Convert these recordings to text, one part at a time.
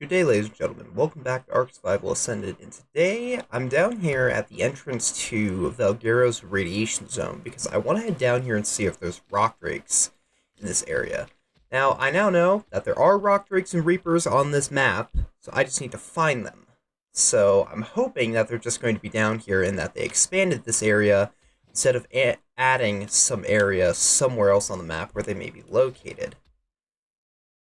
Good day, ladies and gentlemen. Welcome back to Ark Survival Ascended, and today I'm down here at the entrance to Valguero's radiation zone because I want to head down here and see if there's rock drakes in this area. Now, I now know that there are rock drakes and reapers on this map, so I just need to find them. So I'm hoping that they're just going to be down here and that they expanded this area instead of adding some area somewhere else on the map where they may be located.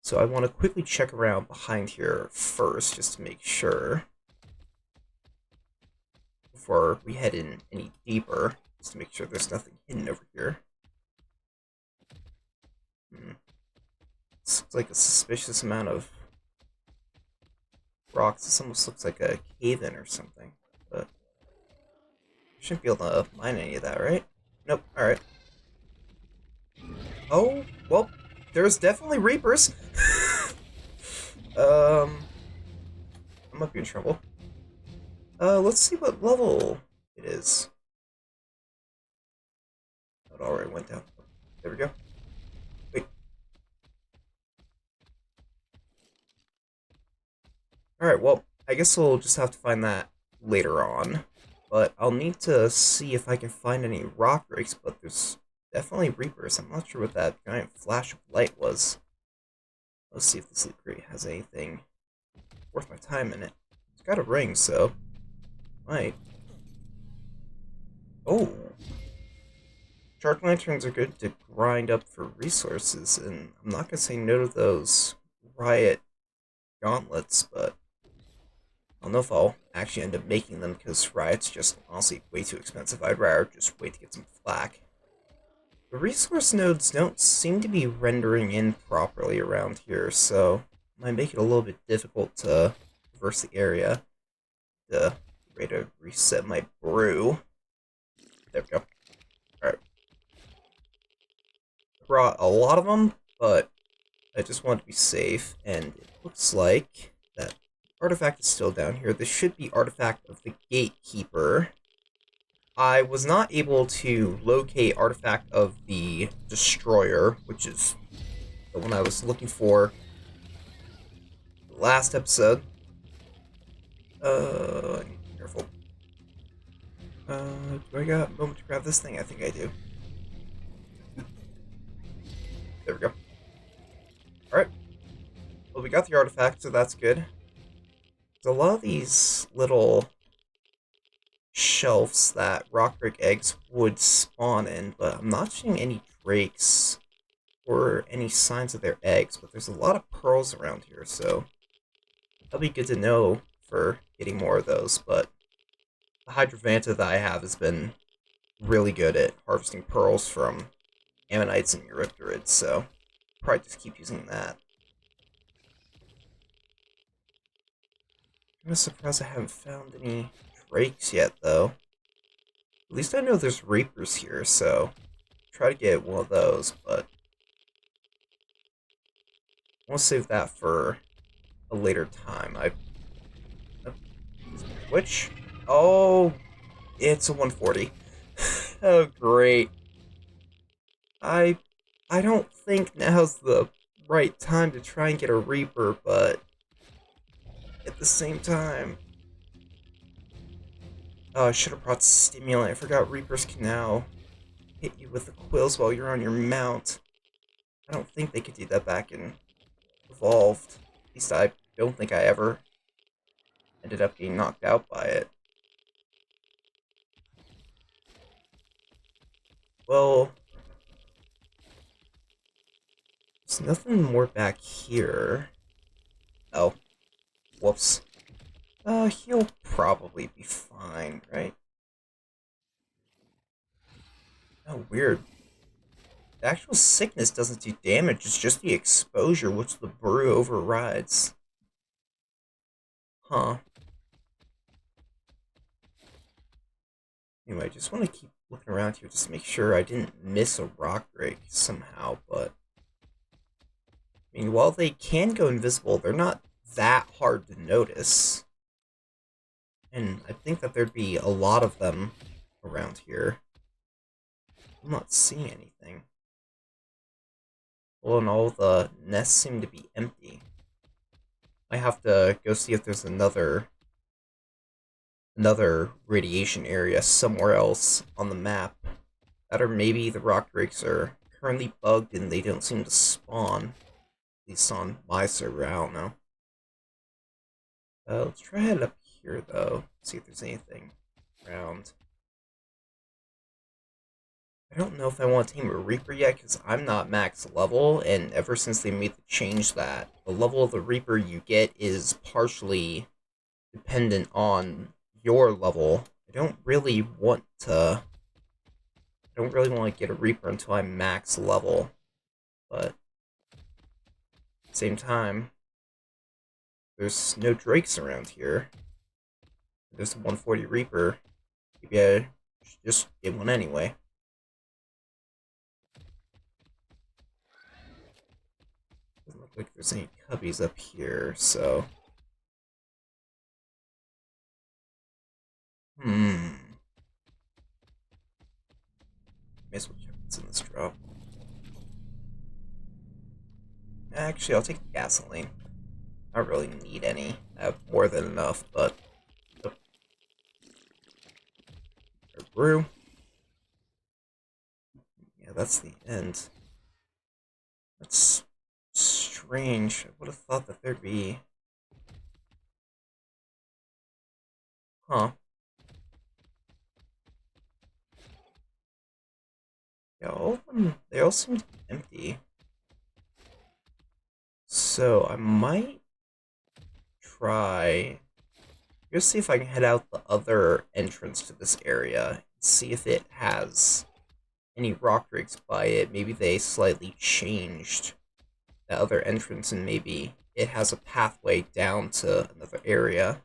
So I want to quickly check around behind here first, just to make sure, before we head in any deeper, just to make sure there's nothing hidden over here. This looks like a suspicious amount of rocks. This almost looks like a cave-in or something, but I shouldn't be able to mine any of that, right? Nope, alright. Oh, well, there's definitely reapers. I might be in trouble. Let's see what level it is. It already went down. There we go. Wait. Alright, well, I guess we'll just have to find that later on. But I'll need to see if I can find any rock breaks, but there's definitely reapers. I'm not sure what that giant flash of light was. Let's see if this loot crate has anything worth my time in it. It's got a ring, so might. Oh, shark lanterns are good to grind up for resources, and I'm not gonna say no to those riot gauntlets, but I don't know if I'll actually end up making them because riot's just honestly way too expensive. I'd rather just wait to get some flak. The resource nodes don't seem to be rendering in properly around here, so it might make it a little bit difficult to traverse the area. Ready to reset my brew. There we go. Alright. Brought a lot of them, but I just want to be safe, and it looks like that artifact is still down here. This should be artifact of the gatekeeper. I was not able to locate artifact of the destroyer, which is the one I was looking for last episode. I need to be careful. Do I got a moment to grab this thing? I think I do. There we go. Alright. Well, we got the artifact, so that's good. There's a lot of these little shelves that rock drake eggs would spawn in, but I'm not seeing any drakes or any signs of their eggs, but there's a lot of pearls around here, so that'll be good to know for getting more of those, but the hydrovanta that I have has been really good at harvesting pearls from ammonites and eurypterids, so I'll probably just keep using that. I'm surprised I haven't found any drakes yet, though. At least I know there's reapers here, so try to get one of those, but I want to save that for a later time. Which? Oh, it's a 140. Oh, great. I I don't think now's the right time to try and get a reaper, but at the same time, oh, I should have brought stimulant. I forgot reapers can now hit you with the quills while you're on your mount. I don't think they could do that back in Evolved. At least I don't think I ever ended up getting knocked out by it. Well, there's nothing more back here. Oh, whoops. He'll probably be fine, right? Oh, weird. The actual sickness doesn't do damage, it's just the exposure which the brew overrides. Huh. Anyway, I just want to keep looking around here just to make sure I didn't miss a rock break somehow, but I mean, while they can go invisible, they're not that hard to notice. And I think that there'd be a lot of them around here. I'm not seeing anything. Well, and all the nests seem to be empty. I have to go see if there's another radiation area somewhere else on the map. That or maybe the rock drakes are currently bugged and they don't seem to spawn. At least on my server, I don't know. Let's try head up here though, see if there's anything around. I don't know if I want to tame a Reaper yet, because I'm not max level, and ever since they made the change that the level of the Reaper you get is partially dependent on your level, I don't really want to get a Reaper until I'm max level. But at the same time, there's no Drakes around here. There's a 140 Reaper. Maybe I should just get one anyway. Doesn't look like there's any cubbies up here, so... May as well check what's in this drop. Actually, I'll take the gasoline. I don't really need any. I have more than enough, but... Oh. Brew. Yeah, that's the end. That's strange. I would have thought that there'd be... Huh. Yeah, all of them, they all seem to be empty. So, I might try... Just see if I can head out the other entrance to this area. See if it has any rock rigs by it. Maybe they slightly changed the other entrance and maybe it has a pathway down to another area.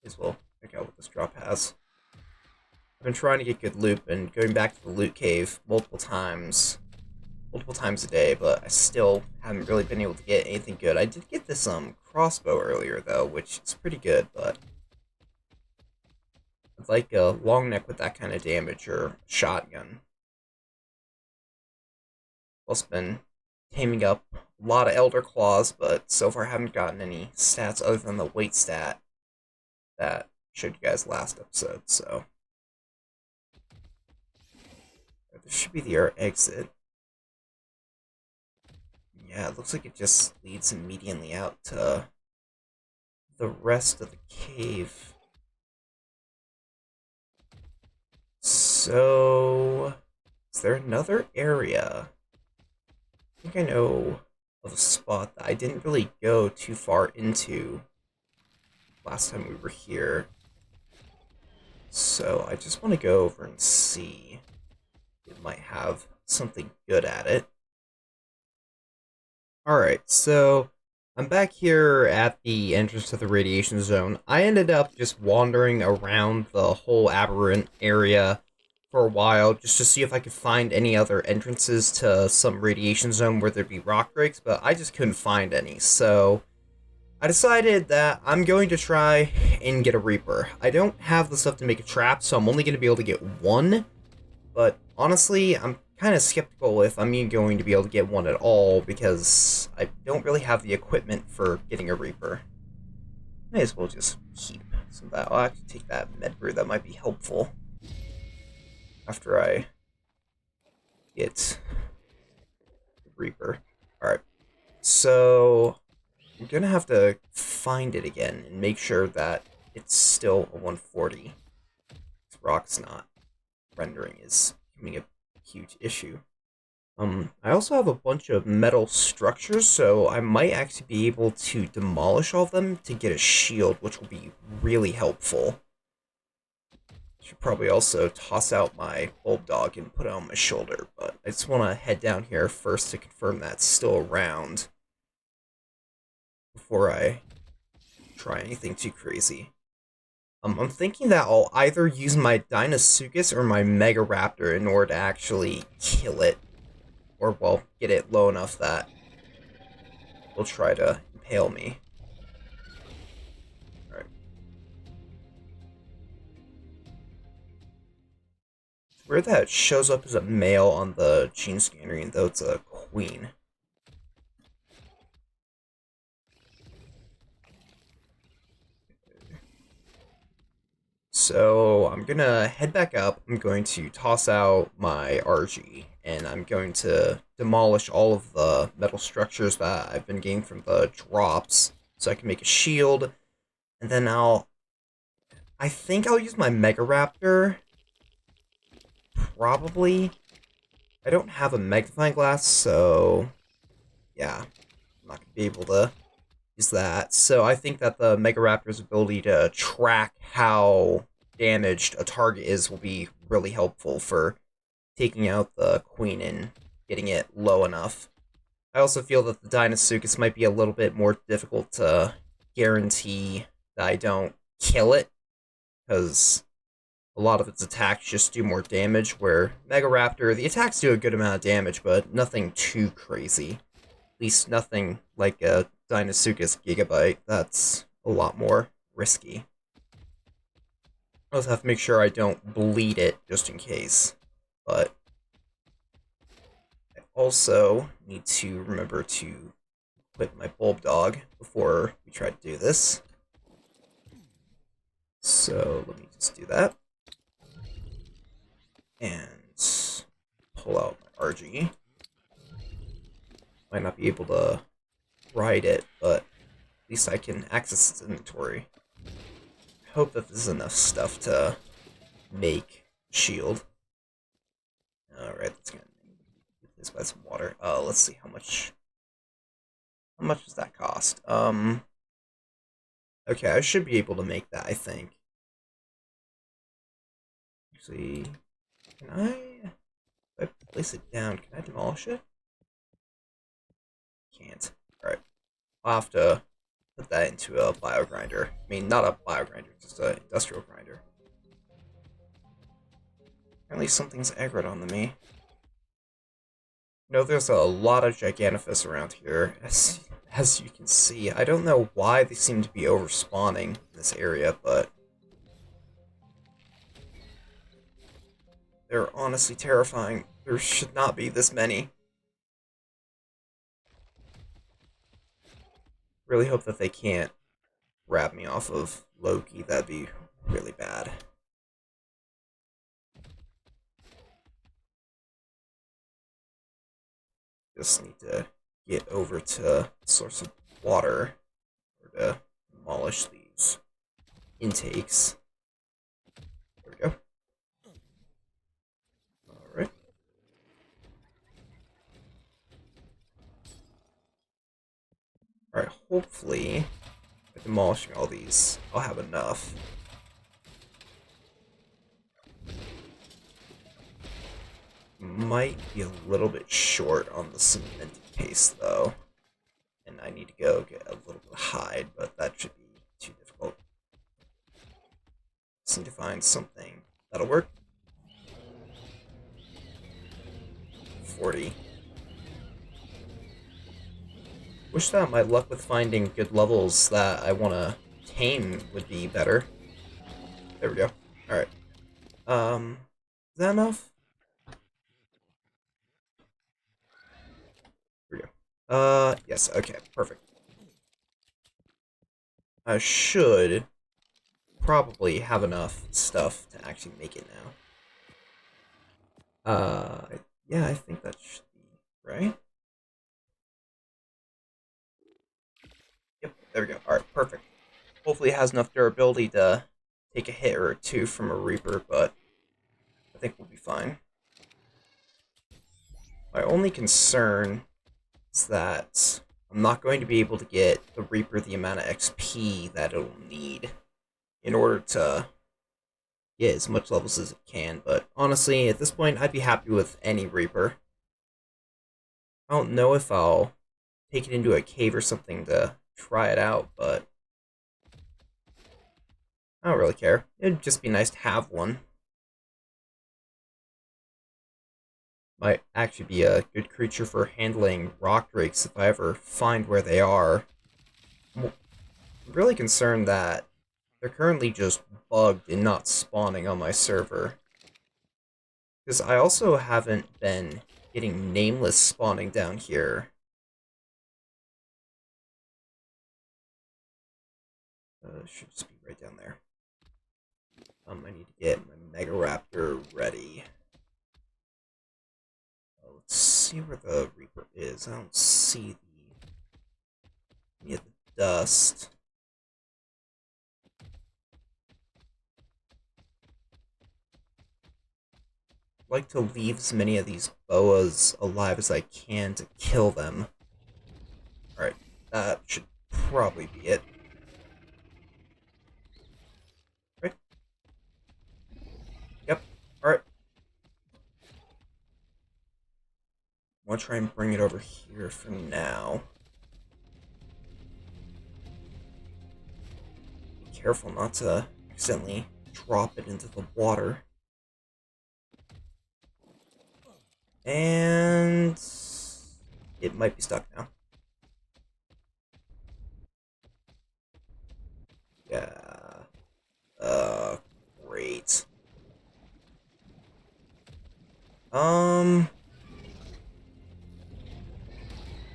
As well check out what this drop has. I've been trying to get good loot and going back to the loot cave multiple times a day, but I still haven't really been able to get anything good. I did get this crossbow earlier though, which is pretty good, but I'd like a long neck with that kind of damage or a shotgun. Also been taming up a lot of Elder Claws, but so far I haven't gotten any stats other than the weight stat that I showed you guys last episode, so... This should be the exit. Yeah, it looks like it just leads immediately out to the rest of the cave. So... is there another area? I think I know of a spot that I didn't really go too far into last time we were here. So I just want to go over and see. It might have something good at it. Alright, so I'm back here at the entrance to the radiation zone. I ended up just wandering around the whole aberrant area for a while just to see if I could find any other entrances to some radiation zone where there'd be rock breaks, but I just couldn't find any, so I decided that I'm going to try and get a Reaper. I don't have the stuff to make a trap, so I'm only going to be able to get one, but honestly, I'm kind of skeptical if I'm even going to be able to get one at all, because I don't really have the equipment for getting a Reaper. May as well just keep some of that. I'll actually take that med brew, that might be helpful after I get the Reaper. Alright, so I'm gonna have to find it again and make sure that it's still a 140. This rock's not rendering is becoming a huge issue. I also have a bunch of metal structures, so I might actually be able to demolish all of them to get a shield, which will be really helpful. Should probably also toss out my bulb dog and put it on my shoulder, but I just want to head down here first to confirm that's still around before I try anything too crazy. I'm thinking that I'll either use my Deinosuchus or my Mega Raptor in order to actually kill it. Or, well, get it low enough that it'll try to impale me. Alright. Weird that it shows up as a male on the gene scanner, even though it's a queen. So I'm gonna head back up. I'm going to toss out my RG, and I'm going to demolish all of the metal structures that I've been getting from the drops, so I can make a shield. And then I think I'll use my Mega Raptor. Probably. I don't have a magnifying glass, so yeah, I'm not gonna be able to use that. So I think that the Mega Raptor's ability to track how damaged a target is will be really helpful for taking out the queen and getting it low enough. I also feel that the Dinosuchus might be a little bit more difficult to guarantee that I don't kill it, because a lot of its attacks just do more damage, where Mega Raptor, the attacks do a good amount of damage, but nothing too crazy. At least nothing like a Dinosuchus Gigabyte. That's a lot more risky. I also have to make sure I don't bleed it, just in case. But I also need to remember to equip my Bulb Dog before we try to do this. So let me just do that. And pull out my RG. Might not be able to ride it, but at least I can access its inventory. I hope that this is enough stuff to make a shield. Alright, let's get this by some water. Let's see how much does that cost? Okay, I should be able to make that, I think. Actually, can if I place it down, can I demolish it? Can't. Alright. I'll have to put that into a biogrinder. I mean, not a biogrinder, just an industrial grinder. Apparently something's aggroed on me. You know, there's a lot of Giganophis around here, as you can see. I don't know why they seem to be overspawning in this area, but they're honestly terrifying. There should not be this many. Really hope that they can't grab me off of Loki. That'd be really bad. Just need to get over to source of water or to demolish these intakes. There we go. Alright. Alright, hopefully by demolishing all these, I'll have enough. Might be a little bit short on the cemented paste, though. And I need to go get a little bit of hide, but that should be too difficult. Just need to find something that'll work. 40. Wish that my luck with finding good levels that I want to tame would be better. There we go. Alright. Is that enough? Here we go. Yes, okay, perfect. I should probably have enough stuff to actually make it now. Yeah, I think that should be right. Yep, there we go. Alright, perfect. Hopefully it has enough durability to take a hit or two from a Reaper, but I think we'll be fine. My only concern is that I'm not going to be able to get the Reaper the amount of XP that it'll need in order to get as much levels as it can, but honestly, at this point, I'd be happy with any Reaper. I don't know if I'll take it into a cave or something to try it out, but I don't really care. It'd just be nice to have one. Might actually be a good creature for handling rock drakes if I ever find where they are. I'm really concerned that they're currently just bugged and not spawning on my server. Because I also haven't been getting nameless spawning down here. Should just be right down there. I need to get my Mega Raptor ready. Let's see where the Reaper is. I don't see any of the dust. I'd like to leave as many of these boas alive as I can to kill them. Alright, that should probably be it. Right? Yep, alright. I'm gonna try and bring it over here for now. Be careful not to accidentally drop it into the water. And it might be stuck now. Yeah. Great.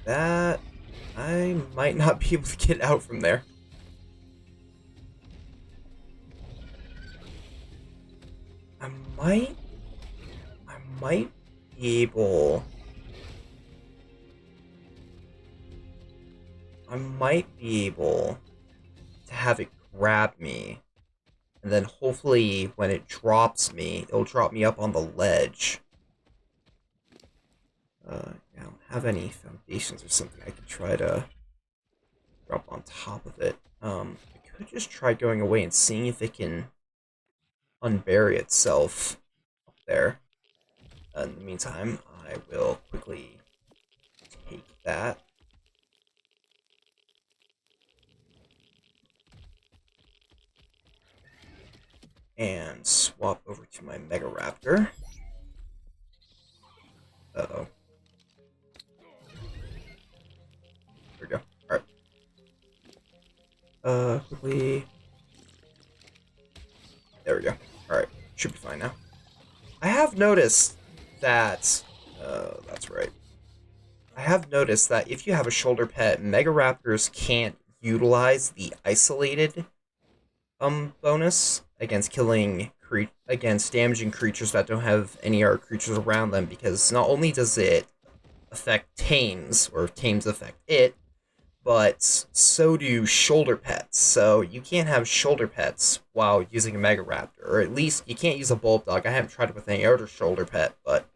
That I might not be able to get out from there. I might be able. I might be able to have it grab me, and then hopefully when it drops me, it'll drop me up on the ledge. I don't have any foundations or something I could try to drop on top of it. I could just try going away and seeing if it can unbury itself up there. In the meantime, I will quickly take that. And swap over to my Mega Raptor. Uh-oh. There we go. Alright. Quickly. There we go. Alright. Should be fine now. I have noticed that... that's right. I have noticed that if you have a shoulder pet, Mega Raptors can't utilize the isolated bonus against against damaging creatures that don't have any other creatures around them, because not only does it affect tames, or tames affect it, but so do shoulder pets. So you can't have shoulder pets while using a Mega Raptor, or at least you can't use a Bulldog. I haven't tried it with any other shoulder pet, but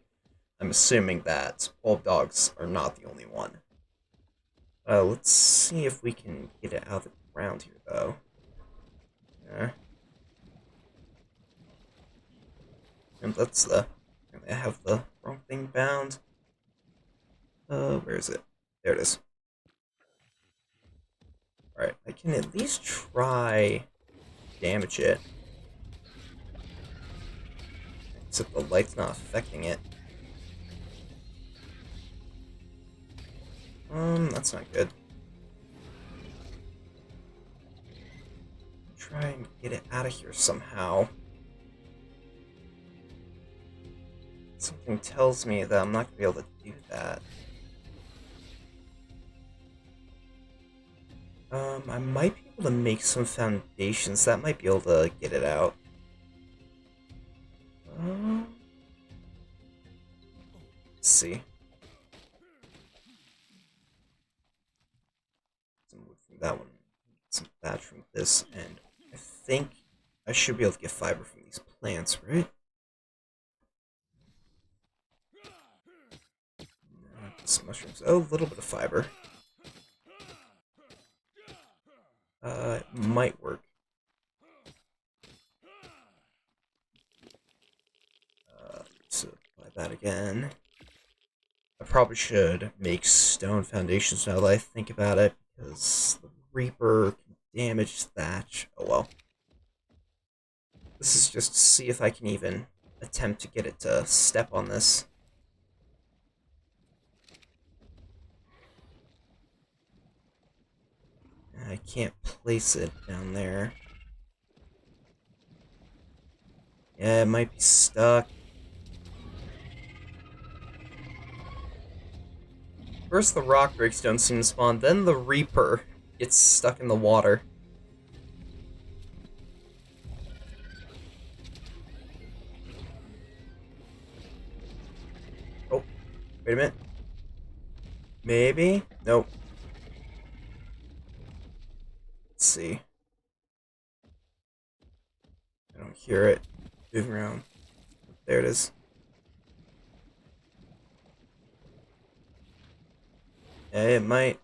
I'm assuming that Bulldogs are not the only one. Let's see if we can get it out of the ground here, though. And that's I have the wrong thing bound. Where is it? There it is. Alright, I can at least try damage it. Except the light's not affecting it. That's not good. Try and get it out of here somehow. Something tells me that I'm not gonna be able to do that. I might be able to make some foundations. That might be able to get it out. Let's see. Some wood from that one. Some thatch from this, and I think I should be able to get fiber from these plants, right? Some mushrooms. Oh, a little bit of fiber. It might work. So apply that again. I probably should make stone foundations now that I think about it, because the Reaper can damage thatch. Oh well. This is just to see if I can even attempt to get it to step on this. I can't place it down there. Yeah, it might be stuck. First the rock drakes don't seem to spawn, then the Reaper gets stuck in the water. Oh, wait a minute. Maybe? Nope. Let's see. I don't hear it moving around. There it is. Yeah, it might.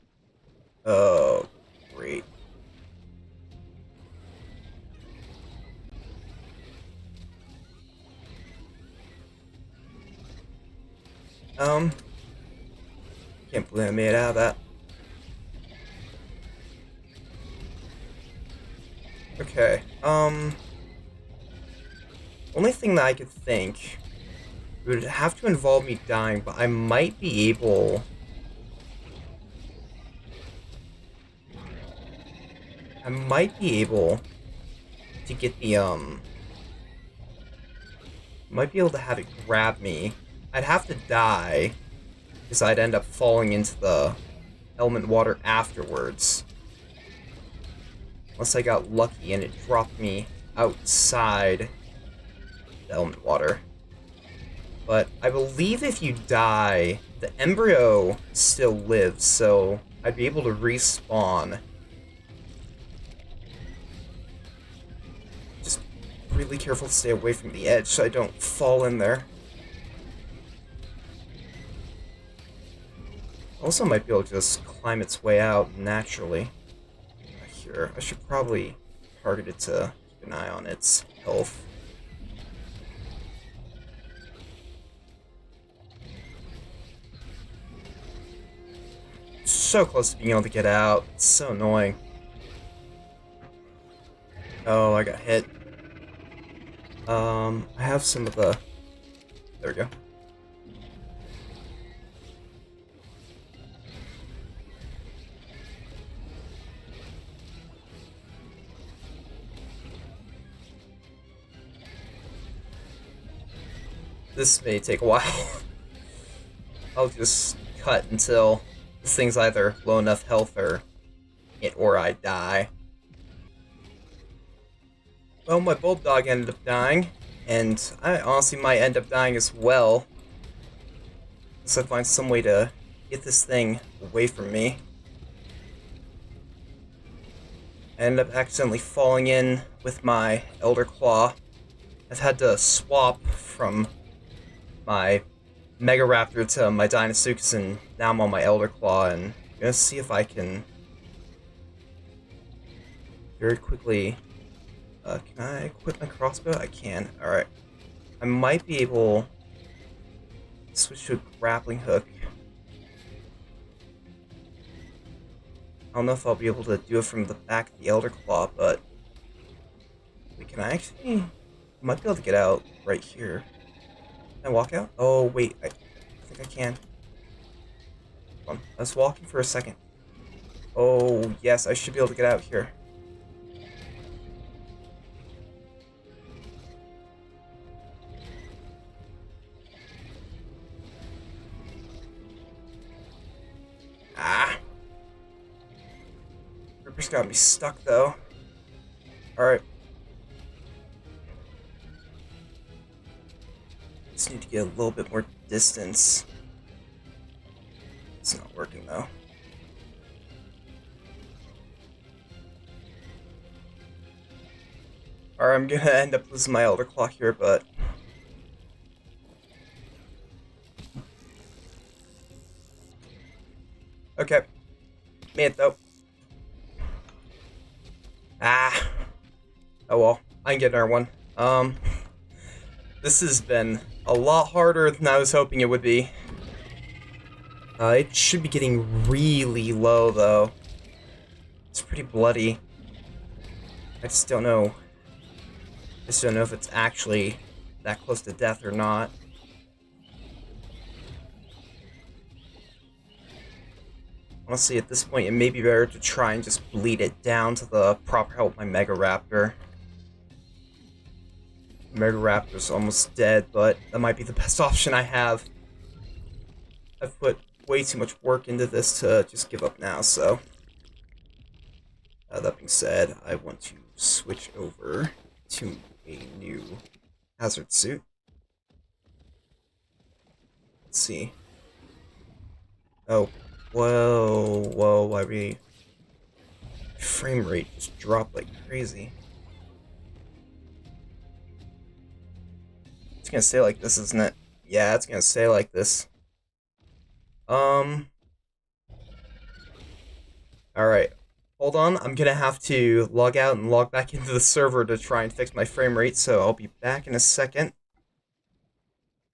Oh, great. Can't believe I made it out of that. Okay, only thing that I could think would have to involve me dying, but I might be able. I might be able to get the, might be able to have it grab me. I'd have to die, because I'd end up falling into the element water afterwards. Unless I got lucky and it dropped me outside the element water. But I believe if you die, the embryo still lives, so I'd be able to respawn. Just really careful to stay away from the edge so I don't fall in there. Also might be able to just climb its way out naturally. Here, I should probably target it to keep an eye on its health. So close to being able to get out. It's so annoying. Oh, I got hit. I have some of the... There we go. This may take a while. I'll just cut until this thing's either low enough health or I die. Well, my bulldog ended up dying, and I honestly might end up dying as well. Unless I find some way to get this thing away from me. I ended up accidentally falling in with my Elder Claw. I've had to swap from my Mega Raptor to my Deinosuchus, and now I'm on my Elder Claw, and I'm gonna see if I can very quickly. Can I equip my crossbow? I can. Alright. I might be able to switch to a grappling hook. I don't know if I'll be able to do it from the back of the Elder Claw, but wait, can I actually? I might be able to get out right here. Can I walk out? Oh wait, I think I can. Hold on, I was walking for a second. Oh yes, I should be able to get out here. Ah! Ripper's got me stuck though. Alright. Just need to get a little bit more distance. It's not working though. Alright, I'm gonna end up losing my Elder Claw here, but... Okay. Made it though. Ah. Oh well. I can get another one. This has been a lot harder than I was hoping it would be. It should be getting really low though. It's pretty bloody. I just don't know. I just don't know if it's actually that close to death or not. Honestly, at this point, it may be better to try and just bleed it down to the proper health of my Mega Raptor. Mega Raptor's almost dead, but that might be the best option I have. I've put way too much work into this to just give up now, so... that being said, I want to switch over to a new hazard suit. Let's see. Oh, whoa, why we... Frame rate just dropped like crazy. It's gonna stay like this, isn't it? Yeah, it's gonna stay like this. Alright. Hold on, I'm gonna have to log out and log back into the server to try and fix my frame rate, so I'll be back in a second.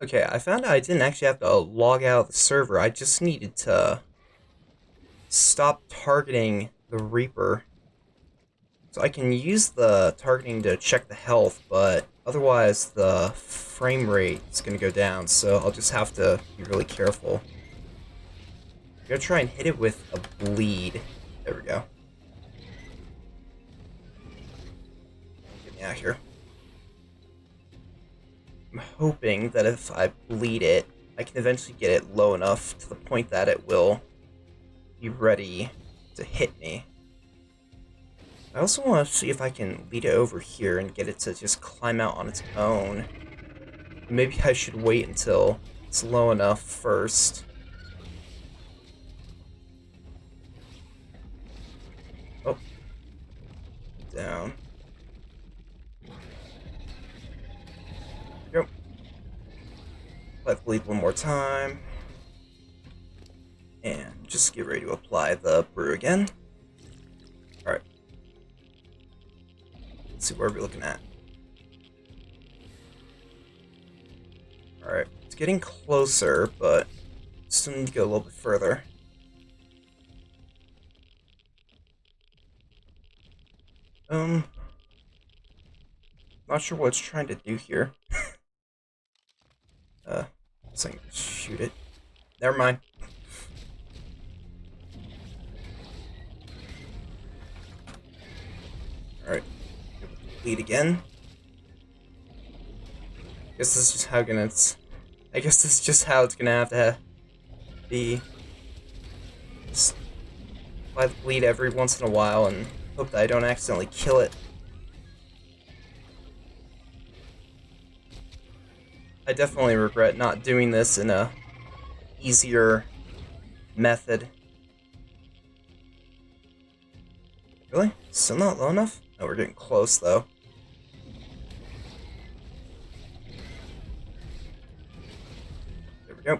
Okay, I found out I didn't actually have to log out of the server, I just needed to stop targeting the Reaper. So I can use the targeting to check the health, but otherwise the frame rate is gonna go down, so I'll just have to be really careful. I'm gonna try and hit it with a bleed. There we go. Get me out of here. I'm hoping that if I bleed it, I can eventually get it low enough to the point that it will be ready to hit me. I also want to see if I can lead it over here and get it to just climb out on its own. Maybe I should wait until it's low enough first. Oh. Down. Yep. Let bleed one more time. And just get ready to apply the brew again. Alright. Let's see, where are we looking at? Alright, it's getting closer, but still need to go a little bit further. Not sure what it's trying to do here. So I can shoot it. Never mind. Alright. Bleed again. I guess this is just how it's gonna have to be. Just apply the bleed every once in a while and hope that I don't accidentally kill it. I definitely regret not doing this in a easier method. Really? Still not low enough? No, we're getting close though. There we go.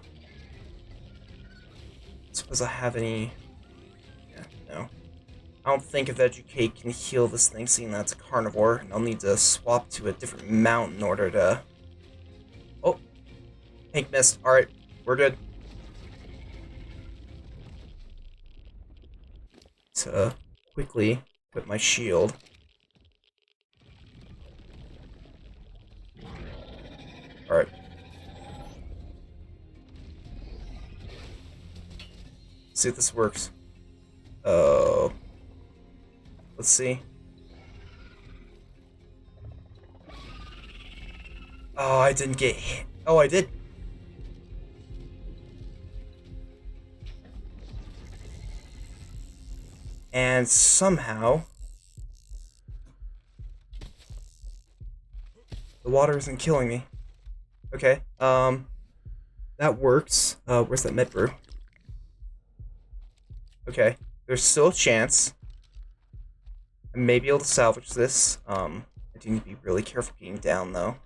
Suppose I have any... Yeah, no. I don't think a Vegucate can heal this thing, seeing that's a carnivore, and I'll need to swap to a different mount in order to... Oh! Pink mist. Alright, we're good. To quickly put my shield. Alright. See if this works. Oh. Let's see. Oh, I didn't get hit. Oh, I did. And somehow... the water isn't killing me. Okay, that works. Where's that med brew? Okay, there's still a chance. I may be able to salvage this. I do need to be really careful getting down, though.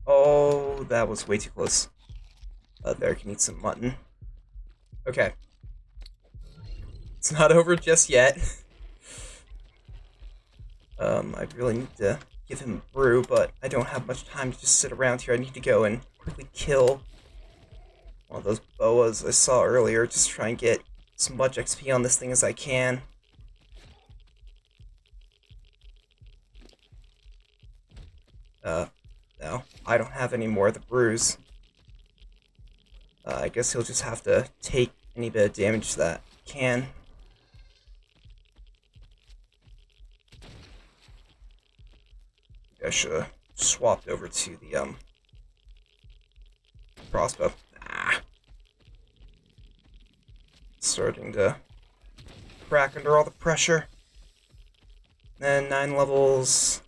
Oh, that was way too close. There, I can eat some mutton. Okay. It's not over just yet. I really need to give him a brew, but I don't have much time to just sit around here. I need to go and quickly kill one of those boas I saw earlier. Just try and get as much XP on this thing as I can. No, I don't have any more of the brews. I guess he'll just have to take any bit of damage that he can. I should have swapped over to the crossbow. Ah. Starting to crack under all the pressure. Then 9 levels.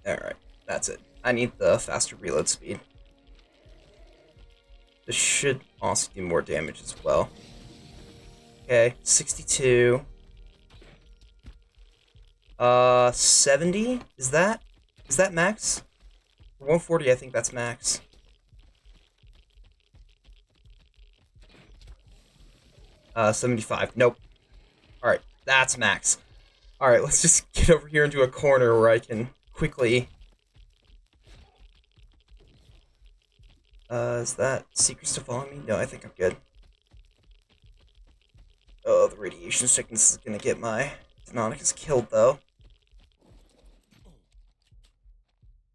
Alright, that's it. I need the faster reload speed. This should also do more damage as well. Okay, 62. 70? Is that max? For 140, I think that's max. 75. Nope. Alright, that's max. Alright, let's just get over here into a corner where I can quickly... is that secret still following me? No, I think I'm good. Oh, the radiation sickness is gonna get my Deinonychus killed, though.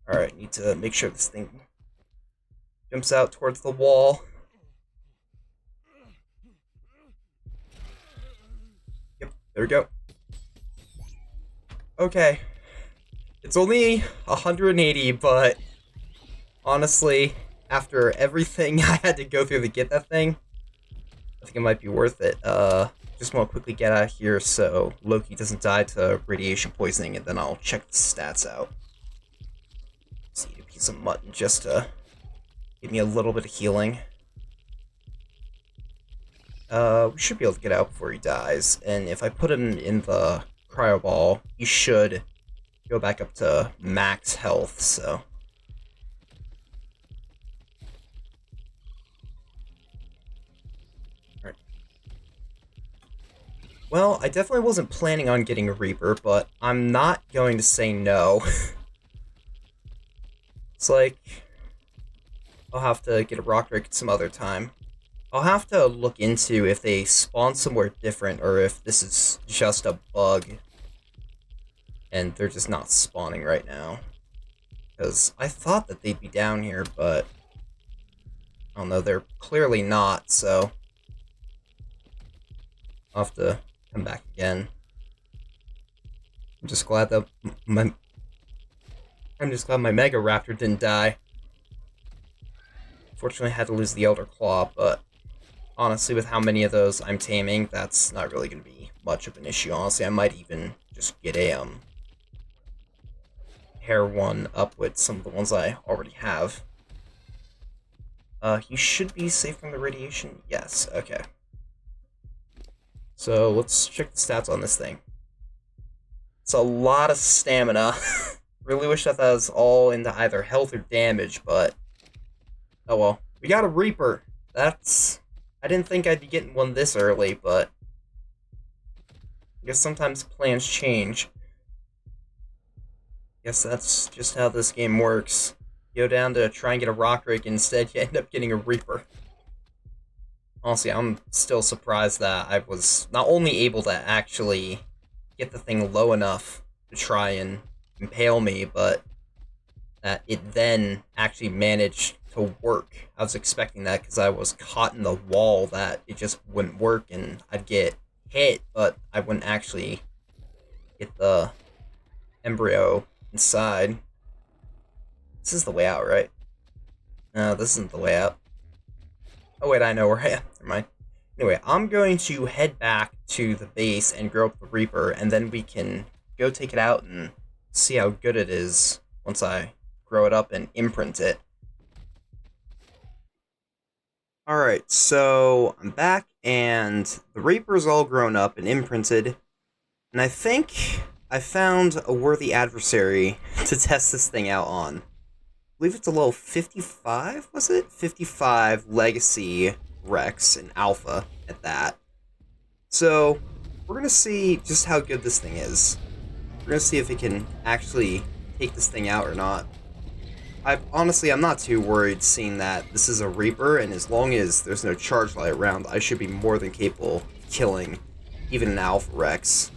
Alright, need to make sure this thing jumps out towards the wall. Yep, there we go. Okay. It's only 180, but honestly, after everything I had to go through to get that thing, I think it might be worth it. Just want to quickly get out of here so Loki doesn't die to radiation poisoning, and then I'll check the stats out. Just eat a piece of mutton just to give me a little bit of healing. We should be able to get out before he dies, and if I put him in the cryo ball, he should go back up to max health, so... Well, I definitely wasn't planning on getting a Reaper, but I'm not going to say no. It's like... I'll have to get a rock drake some other time. I'll have to look into if they spawn somewhere different, or if this is just a bug. And they're just not spawning right now. Because I thought that they'd be down here, but... I don't know, they're clearly not, so... I'll have to come back again. I'm just glad that my Mega Raptor didn't die. Fortunately, I had to lose the Elder Claw, but honestly, with how many of those I'm taming, that's not really going to be much of an issue. Honestly, I might even just get a pair one up with some of the ones I already have. You should be safe from the radiation. Yes. Okay. So let's check the stats on this thing. It's a lot of stamina. Really wish that was all into either health or damage, but oh well. We got a Reaper. That's... I didn't think I'd be getting one this early, but I guess sometimes plans change. Guess that's just how this game works. You go down to try and get a rock drake, instead you end up getting a Reaper. Honestly, I'm still surprised that I was not only able to actually get the thing low enough to try and impale me, but that it then actually managed to work. I was expecting that because I was caught in the wall that it just wouldn't work and I'd get hit, but I wouldn't actually get the embryo inside. This is the way out, right? No, this isn't the way out. Oh wait, I know where I am. Never mind. Anyway, I'm going to head back to the base and grow up the Reaper, and then we can go take it out and see how good it is once I grow it up and imprint it. Alright, so I'm back, and the Reaper's all grown up and imprinted, and I think I found a worthy adversary to test this thing out on. I believe it's a level 55, was it? 55 Legacy Rex and Alpha at that. So, we're going to see just how good this thing is. We're going to see if it can actually take this thing out or not. I'm not too worried seeing that this is a Reaper, and as long as there's no charge light around, I should be more than capable of killing even an Alpha Rex.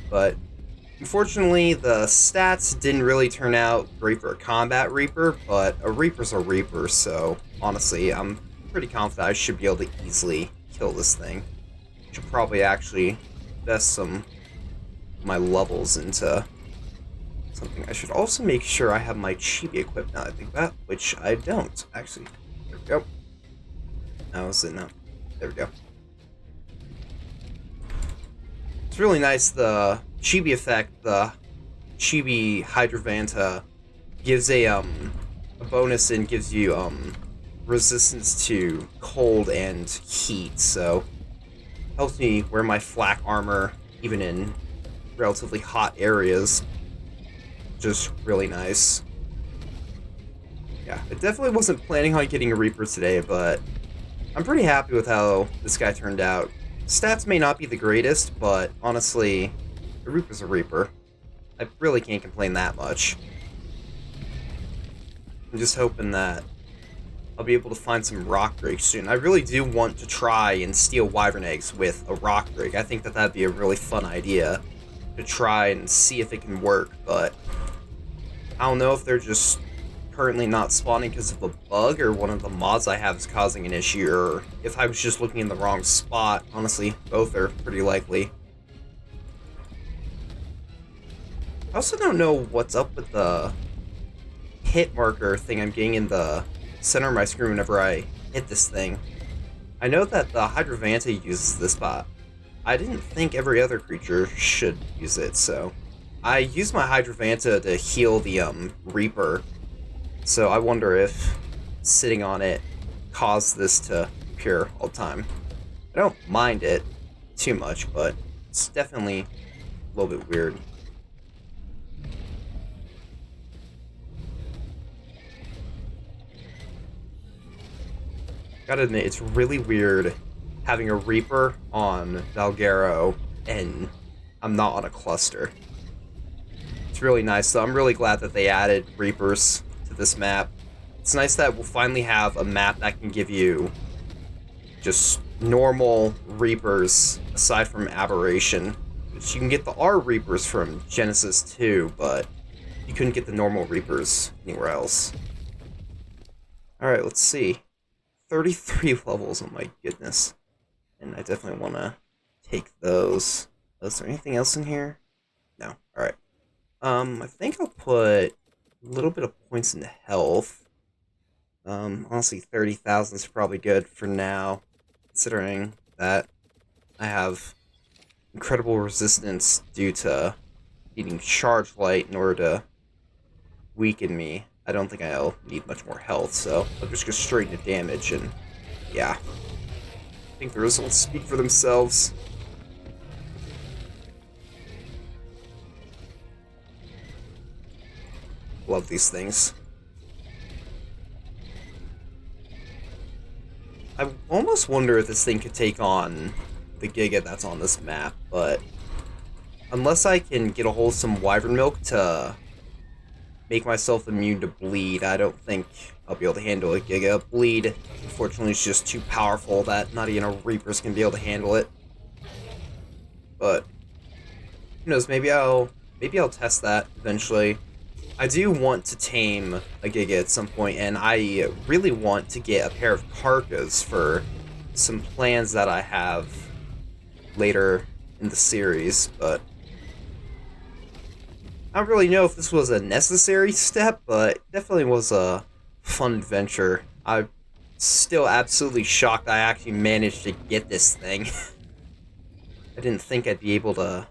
But unfortunately, the stats didn't really turn out great for a combat Reaper, but a Reaper's a Reaper, so honestly, I'm pretty confident I should be able to easily kill this thing. Should probably actually invest some my levels into something. I should also make sure I have my chibi equipped now that I think about, which I don't, actually. There we go. Now is it? No. There we go. It's really nice, the chibi effect, the chibi Hydravanta gives a bonus and gives you resistance to cold and heat, so helps me wear my flak armor even in relatively hot areas. Just really nice. Yeah, I definitely wasn't planning on getting a Reaper today, but I'm pretty happy with how this guy turned out. Stats may not be the greatest, but honestly, a Reaper's a Reaper. I really can't complain that much. I'm just hoping that I'll be able to find some rock drakes soon. I really do want to try and steal wyvern eggs with a rock drake. I think that that'd be a really fun idea to try and see if it can work, but I don't know if they're just currently not spawning because of a bug or one of the mods I have is causing an issue, or if I was just looking in the wrong spot. Honestly, both are pretty likely. I also don't know what's up with the hit marker thing I'm getting in the center of my screen whenever I hit this thing. I know that the Hydravanta uses this spot. I didn't think every other creature should use it, so I use my Hydravanta to heal the Reaper. So I wonder if sitting on it caused this to appear all the time. I don't mind it too much, but it's definitely a little bit weird. Gotta admit, it's really weird having a Reaper on Valguero and I'm not on a cluster. It's really nice, though. I'm really glad that they added Reapers to this map. It's nice that we'll finally have a map that can give you just normal Reapers aside from Aberration. Which you can get the R Reapers from Genesis 2, but you couldn't get the normal Reapers anywhere else. Alright, let's see. 33 levels, oh my goodness. And I definitely want to take those. Is there anything else in here? No. Alright. I think I'll put a little bit of points into health. Honestly, 30,000 is probably good for now, considering that I have incredible resistance due to eating charge light in order to weaken me. I don't think I'll need much more health, so I'll just go straight into damage, and yeah. I think the results speak for themselves. Love these things. I almost wonder if this thing could take on the Giga that's on this map, but unless I can get a hold of some wyvern milk to make myself immune to bleed, I don't think I'll be able to handle a Giga. Bleed, unfortunately, is just too powerful that not even a Reapers can be able to handle it. But who knows? Maybe I'll test that eventually. I do want to tame a Giga at some point, and I really want to get a pair of Karkas for some plans that I have later in the series, but I don't really know if this was a necessary step, but it definitely was a fun adventure. I'm still absolutely shocked I actually managed to get this thing. I didn't think I'd be able to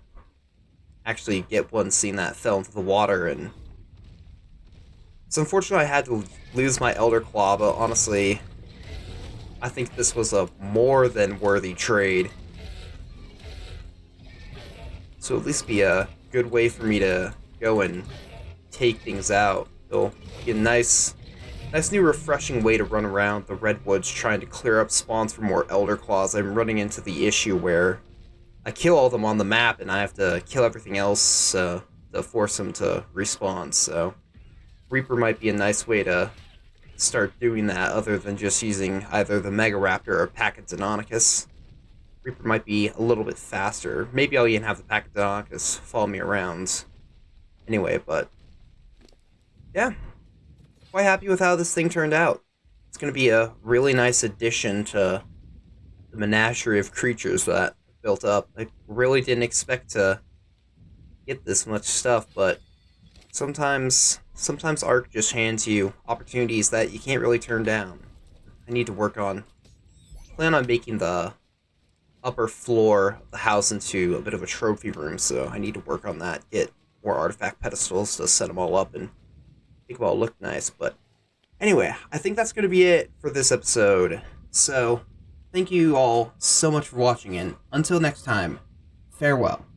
actually get one scene that fell into the water, and it's unfortunate I had to lose my Elder Claw, but honestly, I think this was a more than worthy trade. So at least be a good way for me to go and take things out. It'll be a nice new refreshing way to run around the redwoods trying to clear up spawns for more Elder Claws. I'm running into the issue where I kill all of them on the map and I have to kill everything else to force them to respawn, so Reaper might be a nice way to start doing that other than just using either the Mega Raptor or Pachydonicus. Reaper might be a little bit faster. Maybe I'll even have the Pachydonicus follow me around. Anyway, but yeah, quite happy with how this thing turned out. It's going to be a really nice addition to the menagerie of creatures that I built up. I really didn't expect to get this much stuff, but sometimes Ark just hands you opportunities that you can't really turn down. I need to plan on making the upper floor of the house into a bit of a trophy room, so I need to work on that, get more artifact pedestals to set them all up and make them all look nice. But anyway, I think that's going to be it for this episode. So, thank you all so much for watching, and until next time, farewell.